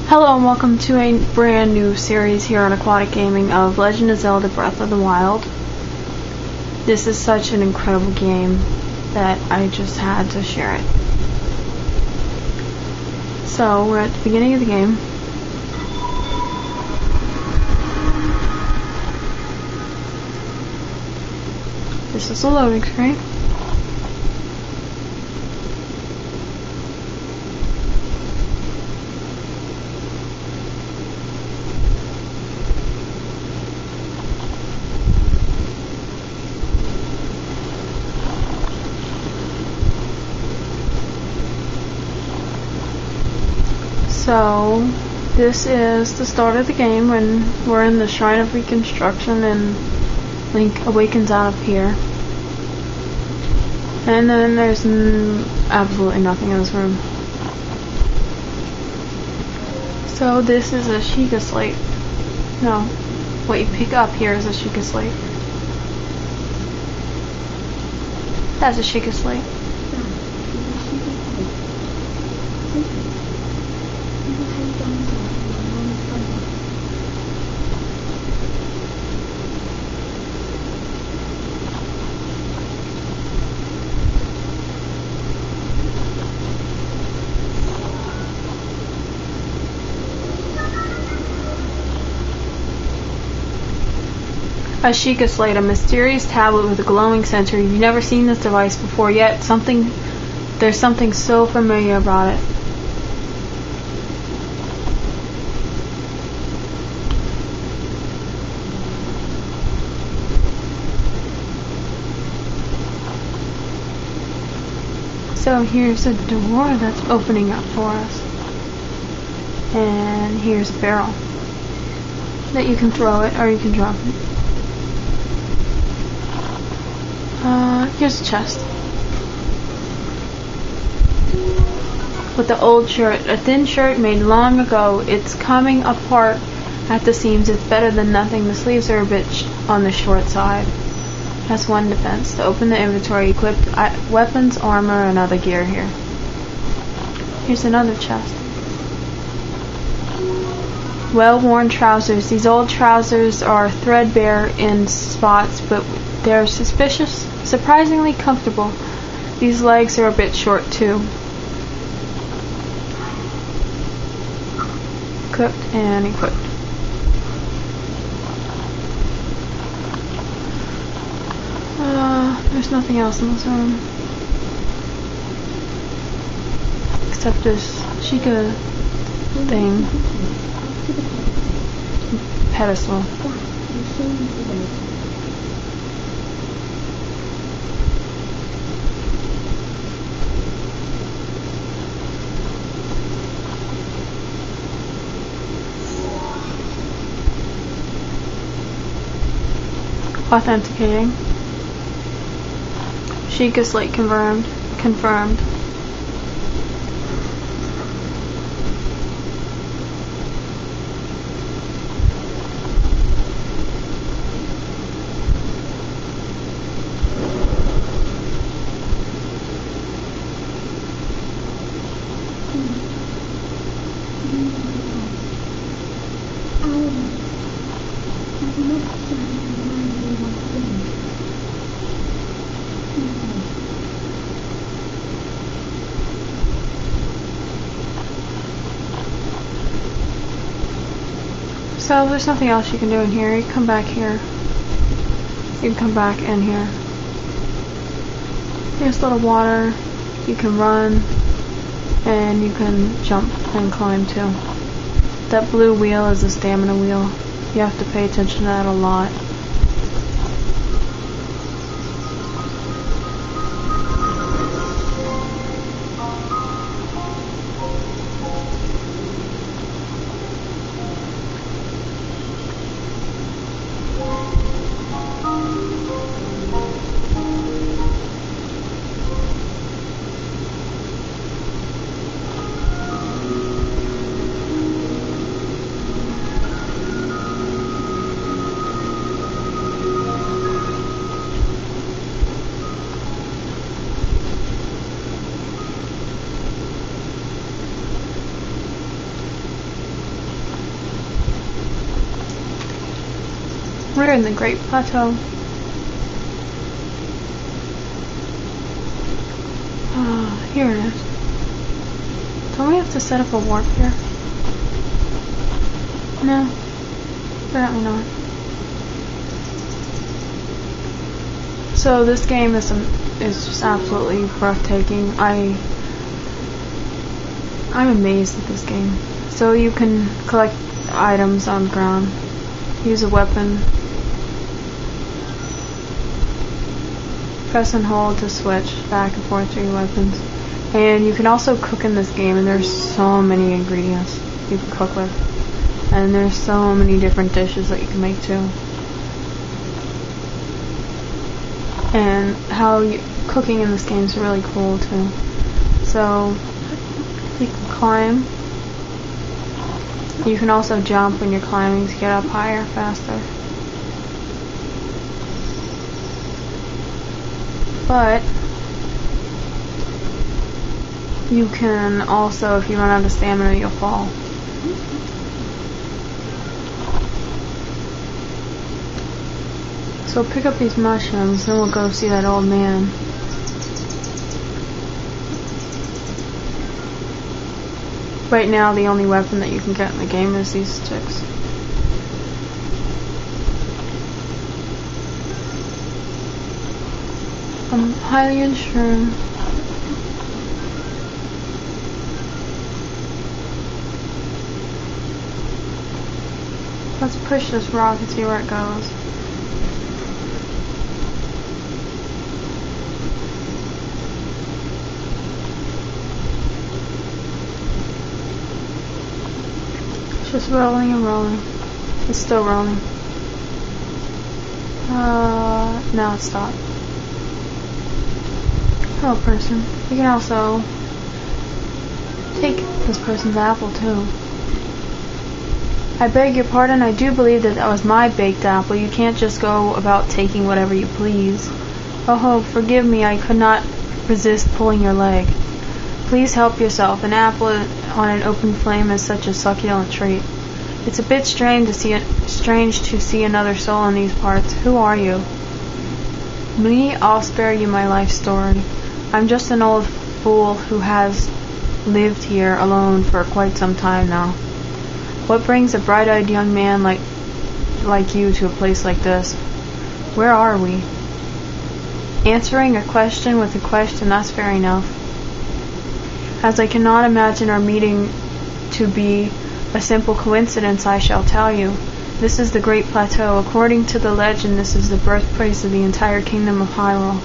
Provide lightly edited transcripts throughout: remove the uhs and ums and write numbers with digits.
Hello and welcome to a brand new series here on Aquatic Gaming of Legend of Zelda Breath of the Wild. This is such an incredible game that I just had to share it. So we're at the beginning of the game. This is the loading screen. So, this is the start of the game when we're in the Shrine of Reconstruction and Link awakens out of here. And then there's absolutely nothing in this room. So this is a Sheikah slate. No, what you pick up here is a Sheikah slate. That's a Sheikah slate. A Sheikah slate, a mysterious tablet with a glowing center. You've never seen this device before, yet there's something so familiar about it. So here's a door that's opening up for us. And here's a barrel that you can throw it or you can drop it. Here's a chest. With the old shirt, a thin shirt made long ago. It's coming apart at the seams. It's better than nothing. The sleeves are a bit on the short side. That's one defense. To open the inventory, equipped weapons, armor, and other gear here. Here's another chest. Well-worn trousers. These old trousers are threadbare in spots, but they're surprisingly comfortable. These legs are a bit short too. Equipped and equipped. There's nothing else in this room except this Sheikah thing. Pedestal. Authenticating. Sheikah slate confirmed. So there's nothing else you can do in here. You can come back here. You can come back in here. Here's a little water. You can run. And you can jump and climb too. That blue wheel is a stamina wheel. You have to pay attention to that a lot. We're in the Great Plateau. Here it is. Don't we have to set up a warp here? No. Apparently not. So this game is just absolutely breathtaking. I'm amazed at this game. So you can collect items on the ground, use a weapon, press and hold to switch back and forth to your weapons. And you can also cook in this game, and there's so many ingredients you can cook with. And there's so many different dishes that you can make too. And cooking in this game is really cool too. So you can climb. You can also jump when you're climbing to get up higher, faster. But you can also, if you run out of stamina, you'll fall. So pick up these mushrooms, then we'll go see that old man. Right now, the only weapon that you can get in the game is these sticks. I'm highly unsure. Let's push this rock and see where it goes. It's just rolling and rolling. It's still rolling. Now it stopped. Hello, person. You can also take this person's apple too. I beg your pardon, I do believe that was my baked apple. You can't just go about taking whatever you please. Oh, forgive me, I could not resist pulling your leg. Please help yourself. An apple on an open flame is such a succulent treat. It's a bit strange to see another soul in these parts. Who are you? Me? I'll spare you my life story. I'm just an old fool who has lived here alone for quite some time now. What brings a bright-eyed young man like you to a place like this? Where are we? Answering a question with a question, that's fair enough. As I cannot imagine our meeting to be a simple coincidence, I shall tell you. This is the Great Plateau. According to the legend, this is the birthplace of the entire kingdom of Hyrule.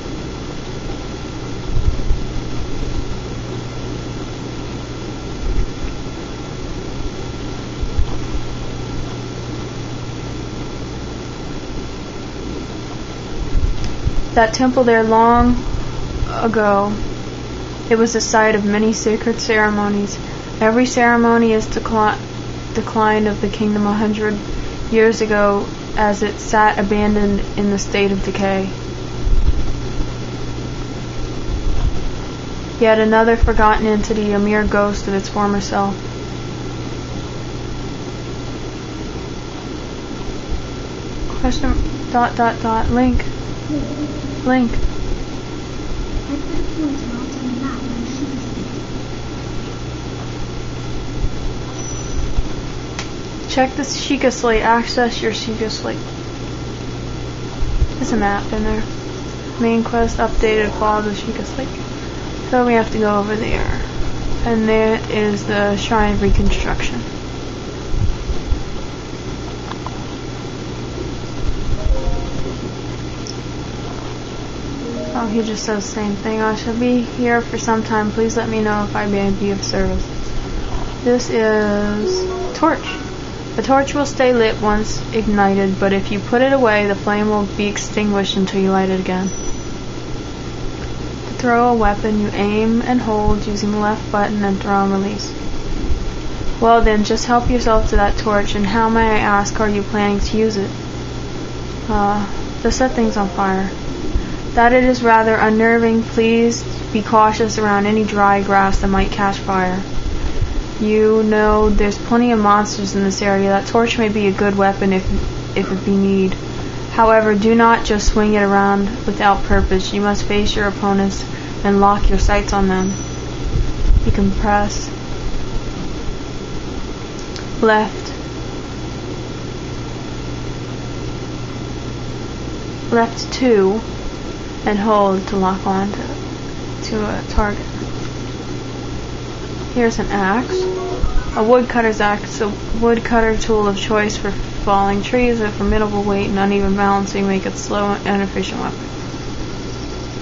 That temple there long ago, it was the site of many sacred ceremonies. Every ceremony is declined of the kingdom 100 years ago as it sat abandoned in the state of decay. Yet another forgotten entity, a mere ghost of its former self. Question ... Link. Link. Check the Sheikah Slate. Access your Sheikah Slate. There's a map in there. Main quest updated. Follow the Sheikah Slate. So we have to go over there. And there is the Shrine of Reconstruction. Oh, he just says the same thing. I shall be here for some time. Please let me know if I may be of service. This is torch. The torch will stay lit once ignited, but if you put it away, the flame will be extinguished until you light it again. To throw a weapon, you aim and hold using the left button and throw and release. Well then, just help yourself to that torch, and how, may I ask, are you planning to use it? To set things on fire. That it is rather unnerving. Please be cautious around any dry grass that might catch fire. You know, there's plenty of monsters in this area. That torch may be a good weapon if it be need. However, do not just swing it around without purpose. You must face your opponents and lock your sights on them. You can press left 2 and hold to lock on to a target. Here's an axe. A woodcutter's axe, a woodcutter tool of choice for falling trees. A formidable weight and uneven balancing make it slow and efficient weapon.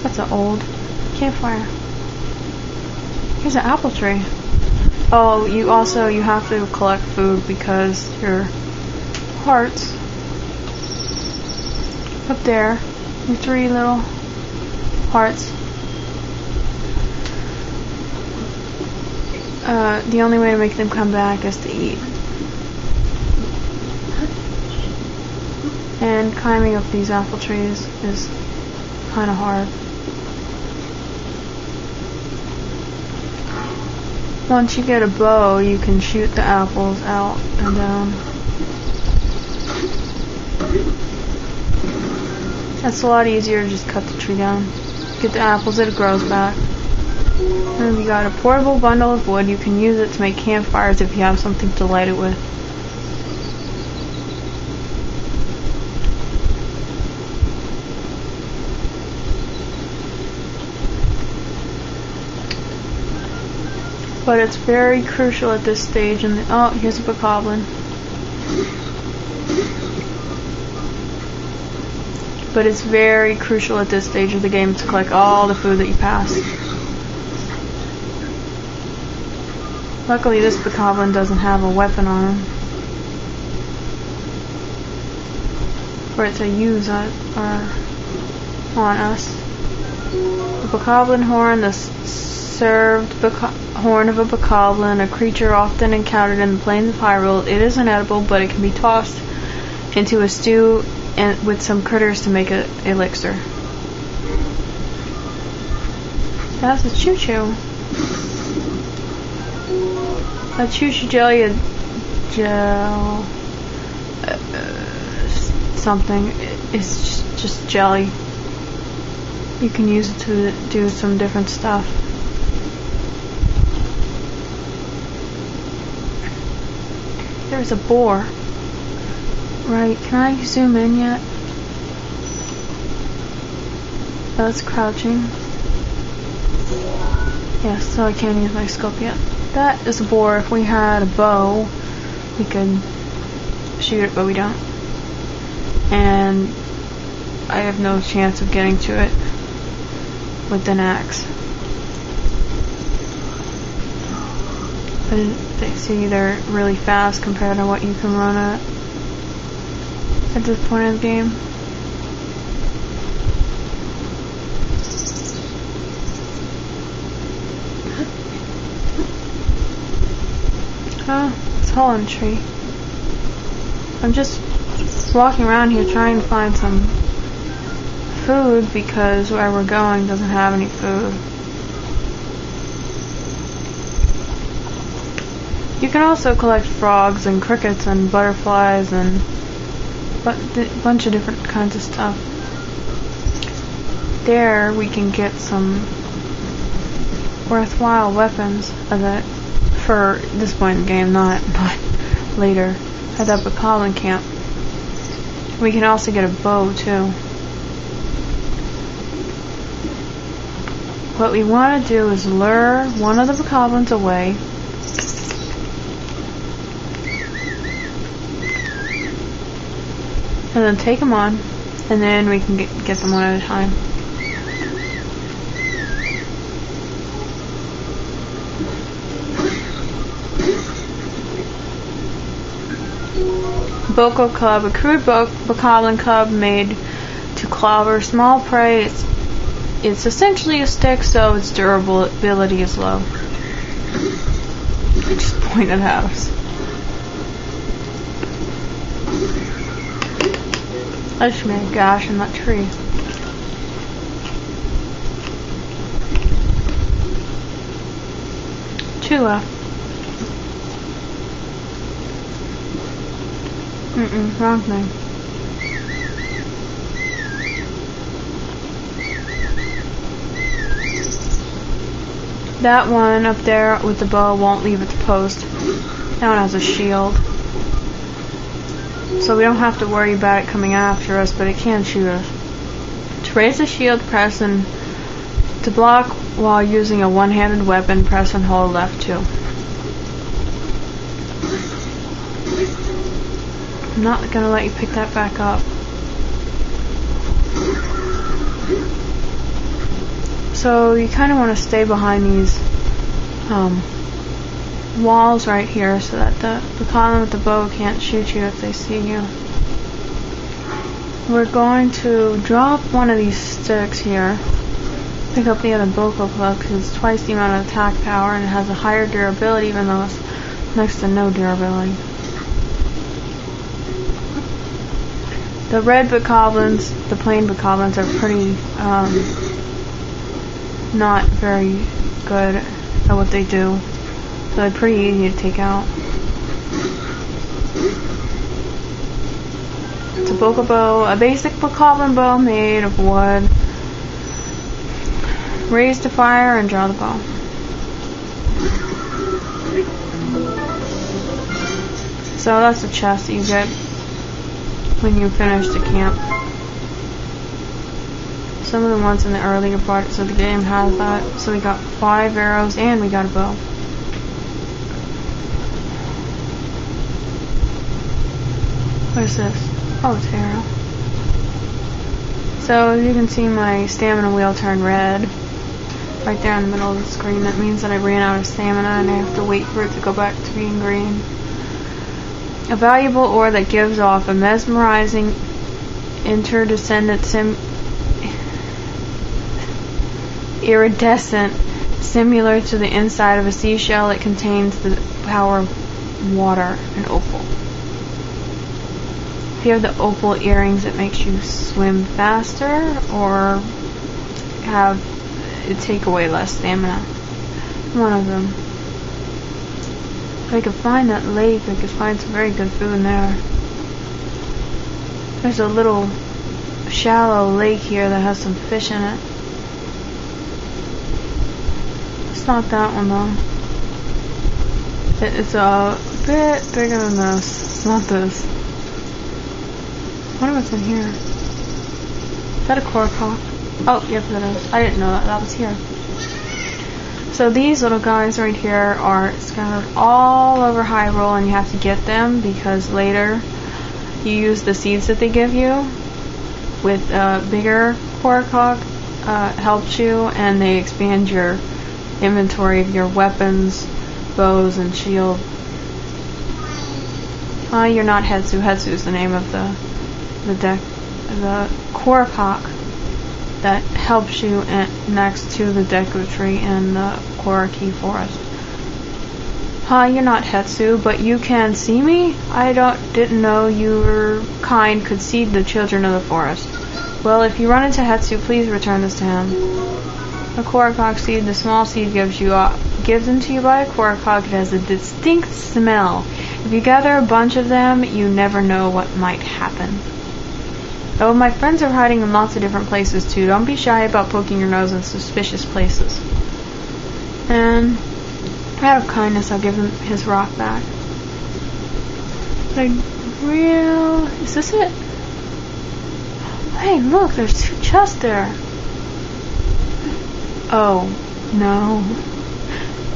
That's an old campfire. Here's an apple tree. Oh, you have to collect food because your hearts up there, your 3 little hearts. The only way to make them come back is to eat. And climbing up these apple trees is kind of hard. Once you get a bow, you can shoot the apples out and down. That's a lot easier to just cut the tree down. Get the apples, it grows back. And we got a portable bundle of wood. You can use it to make campfires if you have something to light it with. But it's very crucial at this stage. And oh, here's a bokoblin. But it's very crucial at this stage of the game to collect all the food that you pass. Luckily, this bokoblin doesn't have a weapon on him for it to use on us. The bokoblin horn, the served horn of a bokoblin, a creature often encountered in the plains of Hyrule. It isn't edible, but it can be tossed into a stew and with some critters to make an elixir. That's a choo-choo. A choo-choo jelly, a gel, something. It's just jelly. You can use it to do some different stuff. There's a boar. Right, can I zoom in yet? Oh, it's crouching. Yes, so I can't use my scope yet. That is a boar. If we had a bow, we could shoot it, but we don't. And I have no chance of getting to it with an axe. But see, they're really fast compared to what you can run at this point in the game. Oh, it's a hole in the tree. I'm just walking around here trying to find some food because where we're going doesn't have any food. You can also collect frogs and crickets and butterflies and a bunch of different kinds of stuff. There we can get some worthwhile weapons for this point in the game, not later at that bokoblin camp. We can also get a bow too. What we want to do is lure one of the bokoblins away. And then take them on, and then we can get them one at a time. Boko club, a crude bokoblin club made to clobber small prey. It's essentially a stick, so its durability is low. I just pointed at us. I just made a gash in that tree. Two left. Wrong thing. That one up there with the bow won't leave its post. That one has a shield. So we don't have to worry about it coming after us, but it can shoot us. To raise the shield, press and to block while using a one-handed weapon, press and hold left 2. I'm not gonna let you pick that back up. So you kind of want to stay behind these walls right here so that the column with the bow can't shoot you if they see you. We're going to drop one of these sticks here. Pick up the other vocal plug because it's twice the amount of attack power and it has a higher durability even though it's next to no durability. The red bokoblins, the plain bokoblins, are pretty not very good at what they do. So they're pretty easy to take out. It's a boca bow, a basic bokoblin bow made of wood. Raise to fire and draw the bow. So that's the chest that you get when you finish the camp. Some of the ones in the earlier parts of the game have that. So we got 5 arrows and we got a bow. What is this? Oh, it's arrow. So as you can see, my stamina wheel turned red. Right there in the middle of the screen. That means that I ran out of stamina and I have to wait for it to go back to being green. A valuable ore that gives off a mesmerizing iridescent similar to the inside of a seashell. It contains the power of water and opal. If you have the opal earrings, it makes you swim faster or take away less stamina. One of them. If I could find that lake, I could find some very good food in there. There's a little shallow lake here that has some fish in it. It's not that one though. It's a bit bigger than this. It's not this. I wonder what's in here. Is that a korok? Oh, yep, that is. I didn't know that was here. So these little guys right here are scattered all over Hyrule, and you have to get them because later you use the seeds that they give you with bigger korok helps you, and they expand your inventory of your weapons, bows, and shield. You're not Hetsu. Hetsu is the name of the korok that helps you next to the Deku Tree in the Koraki Forest. You're not Hetsu, but you can see me? I didn't know your kind could seed the children of the forest. Well, if you run into Hetsu, please return this to him. A korok seed, the small seed given to you by a korok, it has a distinct smell. If you gather a bunch of them, you never know what might happen. Oh, my friends are hiding in lots of different places too. Don't be shy about poking your nose in suspicious places. And out of kindness, I'll give him his rock back. Is this it? Hey, look, there's 2 chests there. Oh, no.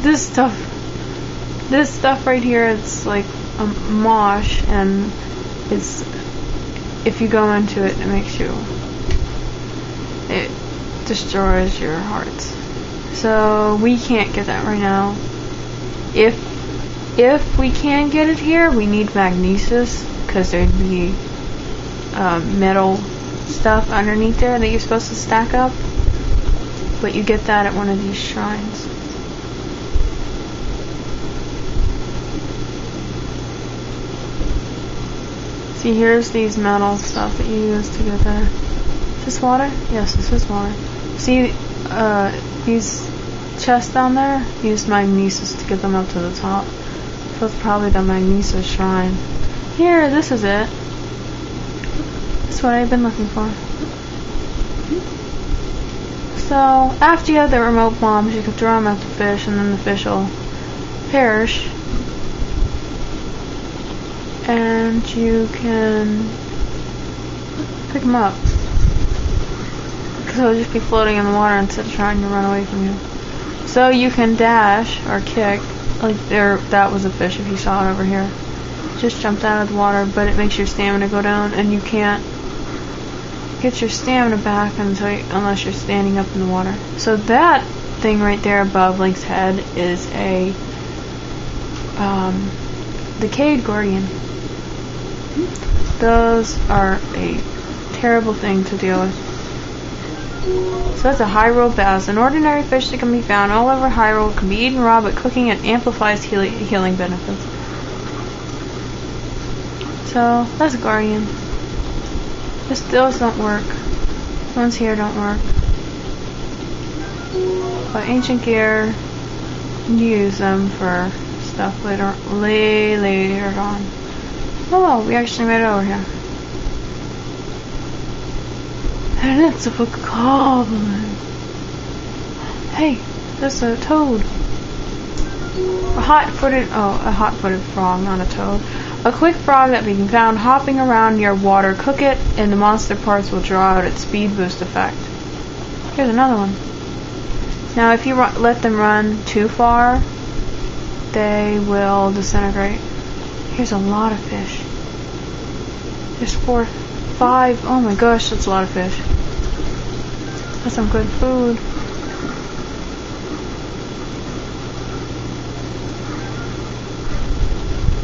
This stuff right here, it's like a mosh, and if you go into it, it destroys your hearts. So we can't get that right now. If we can get it here, we need magnesis, because there'd be metal stuff underneath there that you're supposed to stack up. But you get that at one of these shrines. See, here's these metal stuff that you use to get there. Is this water? Yes, this is water. See, these chests down there? Use magnesis to get them up to the top. So it's probably the magnesis shrine. Here, this is it. That's what I've been looking for. So, after you have the remote bombs, you can throw them at the fish, and then the fish will perish. And you can pick them up. Because they'll just be floating in the water instead of trying to run away from you. So you can dash, or kick, like there, that was a fish if you saw it over here. Just jumped out of the water, but it makes your stamina go down, and you can't get your stamina back unless you're standing up in the water. So that thing right there above Link's head is a decayed Guardian. Those are a terrible thing to deal with. So that's a Hyrule bass, an ordinary fish that can be found all over Hyrule. It can be eaten raw, but cooking it amplifies healing benefits. So that's a Guardian. Those don't work. The ones here don't work. But ancient gear, you use them for stuff later on. Oh, we actually made it over here. And it's a goblin. Hey, there's a toad. A hot-footed frog, not a toad. A quick frog that can be found hopping around near water. Cook it, and the monster parts will draw out its speed boost effect. Here's another one. Now, if you let them run too far, they will disintegrate. Here's a lot of fish. There's 4, 5. Oh my gosh, that's a lot of fish. That's some good food.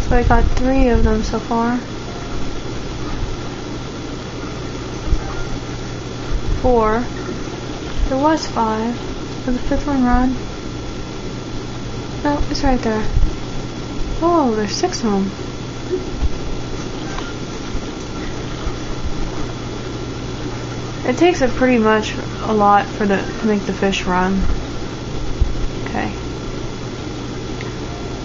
So I got 3 of them so far. 4. There was 5. Did the 5th one run? No, it's right there. Oh, there's 6 of them. It takes pretty much a lot to make the fish run. Okay.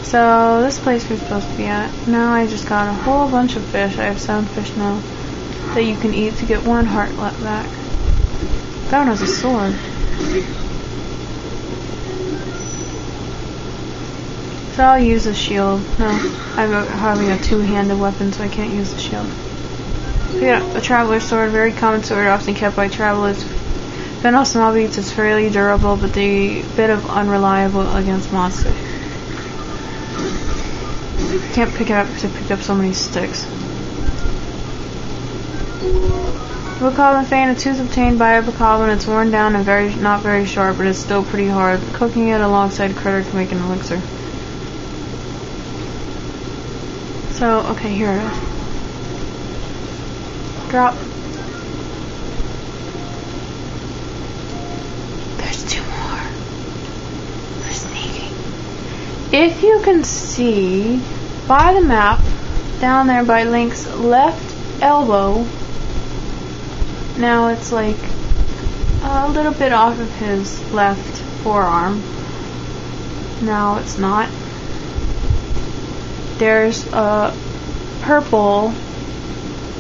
So this place we're supposed to be at. Now I just got a whole bunch of fish. I have 7 fish now that you can eat to get 1 heart back. That one has a sword. So I'll use a shield. No, I'm having a 2-handed weapon, so I can't use the shield. So yeah, a traveler's sword, very common sword, often kept by travelers. Found on small beats, it's fairly durable, but a bit of unreliable against monsters. Can't pick it up because I picked up so many sticks. Bokoblin Fang, a tooth obtained by a bokoblin. It's worn down and not very sharp, but it's still pretty hard. Cooking it alongside critter can make an elixir. So, okay, here it is. Drop. There's 2 more. They're sneaking. If you can see by the map, down there by Link's left elbow, now it's like a little bit off of his left forearm. Now it's not. There's a purple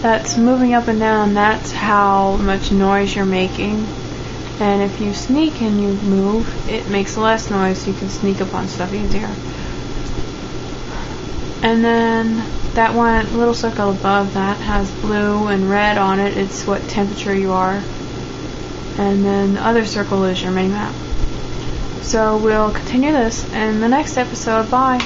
that's moving up and down. That's how much noise you're making. And if you sneak and you move, it makes less noise, so you can sneak up on stuff easier. And then that one little circle above that has blue and red on it. It's what temperature you are. And then the other circle is your mini map. So we'll continue this in the next episode. Bye.